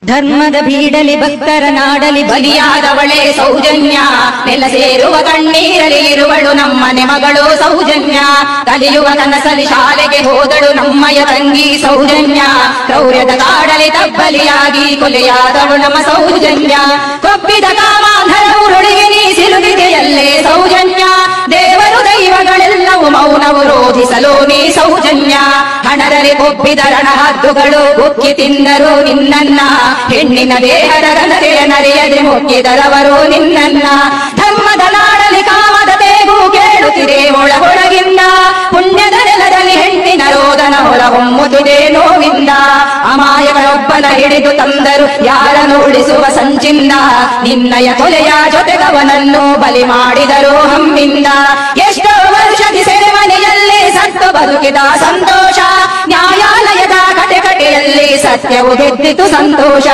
ಧರ್ಮದ ಬೀಡಲಿ ಭಕ್ತರ ನಾಡಲಿ ಬಲಿಯಾದವಳೆ ಸೌಜನ್ಯ, ನೆಲ ಸೇರುವ ಕಣ್ಣೀರಲಿ ಇರುವಳು ನಮ್ಮನೆ ಮಗಳು ಸೌಜನ್ಯ. ಕಲಿಯುವ ಕನಸಲಿ ಶಾಲೆಗೆ ಹೋದಳು ನಮ್ಮಯ ತಂಗಿ ಸೌಜನ್ಯ. ಕ್ರೌರ್ಯದ ಕಾಡಲಿ ತಬ್ಬಲಿಯಾಗಿ ಕೊಲೆಯಾದಳು ನಮ್ಮ ಸೌಜನ್ಯ. ಕೊಪ್ಪಿದ ಕಾಮಾಂಧರ ಉರುಳಿಗೆ ನೀ ಸಿಲುಕಿದೆಯಲ್ಲೇ ಸೌಜನ್ಯ. ದೇವರು ದೈವಗಳೆಲ್ಲವೂ ಮೌನವು ರೋಧಿಸಲು ನೀ ಸೌಜನ್ಯ. ಹಣದಲ್ಲಿ ಕೊಪ್ಪಿದ ರಣಹದ್ದುಗಳು ಉಕ್ಕಿ ತಿಂದರು ನಿನ್ನನ್ನ. ಹೆಣ್ಣಿನ ದೇಹದ ಘನತೆಯ ನರೆಯದೆ ಮುಕ್ಕಿದರವರು ನಿನ್ನನ್ನ. ಧರ್ಮದ ನಾಡಲಿ ಕಾಮದ ತೇಗು ಕೇಳುತ್ತಿದೆ ಒಳಗೊಳಗಿಂದ. ಪುಣ್ಯದ ನೆಲದಲ್ಲಿ ಹೆಣ್ಣಿನ ರೋದನ ಹೊರಹೊಮ್ಮುತ್ತಿದೆ ನೋವಿಂದ. ಅಮಾಯಗಳೊಬ್ಬನ ಹಿಡಿದು ತಂದರು ಯಾರನ್ನು ಉಳಿಸುವ ಸಂಚಿಂದ. ನಿನ್ನಯ ಕೊಲೆಯ ಜೊತೆಗವನನ್ನು ಬಲಿ ಮಾಡಿದರು ಹಮ್ಮಿಂದ. ಎಷ್ಟೋ ವರ್ಷದಿ ಸೆರೆಮನೆಯಲ್ಲಿ ಸತ್ತು ಬದುಕಿದ ಸಂತೋಷ. ನ್ಯಾಯಾಲಯದ ಕಟೆಕಟೆಯಲ್ಲಿ ಸತ್ಯವು ಗೆದ್ದಿತು ಸಂತೋಷ.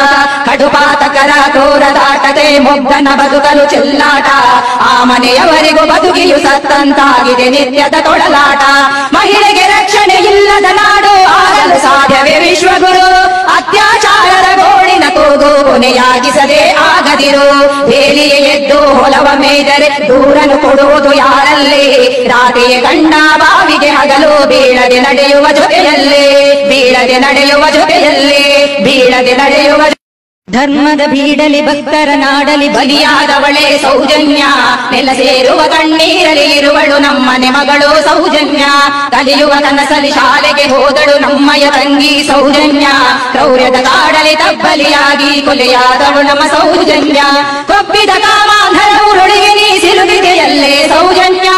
ಕಡುಪಾತಕರ ಕ್ರೂರದಾಟತೆ ಮೊಗ್ಗನ ಬದುಕಲು ಚೆಲ್ಲಾಟ. ಆ ಮನೆಯವರಿಗೂ ಬದುಕಿಯು ಸತ್ತಂತಾಗಿದೆ ನಿತ್ಯದ ತೊಳಲಾಟ. ಮಹಿಳೆಗೆ ರಕ್ಷಣೆ ಇಲ್ಲದ ನಾಡು ಆಗಲು ಸಾಧ್ಯವೇ ವಿಶ್ವಗುರು. ಅತ್ಯಾಚಾರರ ಗೋಳಿನ ಕೂಗು ಕೊನೆಯಾಗಿಸದೆ ಆಗದಿರು. ಬೇಲಿಗೆ ಎದ್ದು ಹೊಲವ ಮೇದರೆ ದೂರನು ಕೊಡುವುದು ಯಾರಲ್ಲಿ. ರಾತ್ರಿಯ ಕಂಡ ಬಾವಿಗೆ ಹಗಲು ಬೀಳದೆ ನಡೆಯುವ ಜೊತೆಯಲ್ಲಿ. ಬೀಳದೆ ನಡೆಯುವ ಜೊತೆಯಲ್ಲಿ. ಬೀಳದೆ ನಡೆಯುವ ಧರ್ಮದ ಬೀಡಲಿ ಭಕ್ತರ ನಾಡಲಿ ಬಲಿಯಾದವಳೆ ಸೌಜನ್ಯ, ನೆಲ ಸೇರುವ ಕಣ್ಣೀರಲಿ ಇರುವಳು ನಮ್ಮನೆ ಮಗಳು ಸೌಜನ್ಯ. ಕಲಿಯುವ ಕನಸಲಿ ಶಾಲೆಗೆ ಹೋದಳು ನಮ್ಮಯ ತಂಗಿ ಸೌಜನ್ಯ. ಕ್ರೌರ್ಯದ ಕಾಡಲಿ ತಬ್ಬಲಿಯಾಗಿ ಕೊಲೆಯಾದಳು ನಮ್ಮ ಸೌಜನ್ಯ. ಕೊಪ್ಪಿದ ಕಾಮಾಂಧರ ಉರುಳಿಗೆ ನೀ ಸಿಲುಕಿದೆಯಲ್ಲೇ ಸೌಜನ್ಯ.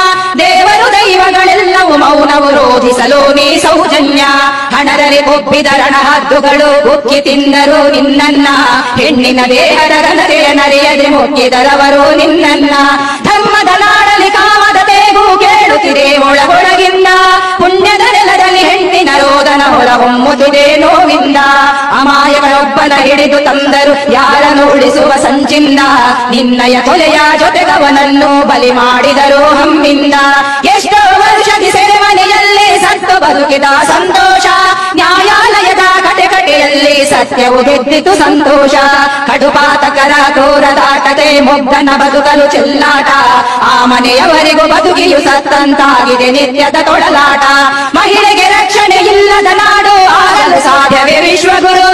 ದೇವರು ದೈವಗಳೆಲ್ಲವೂ ಮೌನವು ರೋಧಿಸಲು ನೀ ಸೌಜನ್ಯ. ಹಣದಲ್ಲಿ ಕೊಪ್ಪಿದ ರಣಹದ್ದುಗಳು ಉಕ್ಕಿ ತಿಂದರು ನಿನ್ನನ್ನ. ಹೆಣ್ಣಿನ ದೇಹದ ಘನತೆಯ ನರೆಯದೆ ಮುಕ್ಕಿದರವರು ನಿನ್ನನ್ನ. ಧರ್ಮದ ನಾಡಲಿ ಕಾಮದ ತೇಗು ಕೇಳುತ್ತಿದೆ ಒಳಗೊಳಗಿಂದ. ಪುಣ್ಯದ ನೆಲದಲ್ಲಿ ಹೆಣ್ಣಿನ ರೋದನ ಹೊರಹೊಮ್ಮುತ್ತಿದೆ ನೋವಿಂದ. ಅಮಾಯಗಳೊಬ್ಬನ ಹಿಡಿದು ತಂದರು ಯಾರನ್ನು ಉಳಿಸುವ ಸಂಚಿಂದ. ನಿನ್ನಯ ಕೊಲೆಯ ಜೊತೆಗವನನ್ನು ಬಲಿ ಮಾಡಿದರು ಹಮ್ಮಿಂದ. ಎಷ್ಟೋ ವರ್ಷದಿ ಸೆರೆಮನೆಯಲ್ಲಿ ಸತ್ತು ಬದುಕಿದ ಸಂತೋಷ. ನ್ಯಾಯಾಲಯದ ಕಟೆಕಟೆಯಲ್ಲಿ ಸತ್ಯವು ಗೆದ್ದಿತು ಸಂತೋಷ. ಕಡುಪಾತಕರ ಕ್ರೂರದಾಟತೆ ಮೊಗ್ಗನ ಬದುಕಲು ಚೆಲ್ಲಾಟ. ಆ ಮನೆಯವರಿಗೂ ಬದುಕಿಯು ಸತ್ತಂತಾಗಿದೆ ನಿತ್ಯದ ತೊಳಲಾಟ. ಮಹಿಳೆಗೆ ರಕ್ಷಣೆ ಇಲ್ಲದ ನಾಡು ಆಗಲು ಸಾಧ್ಯವೇ ವಿಶ್ವಗುರು.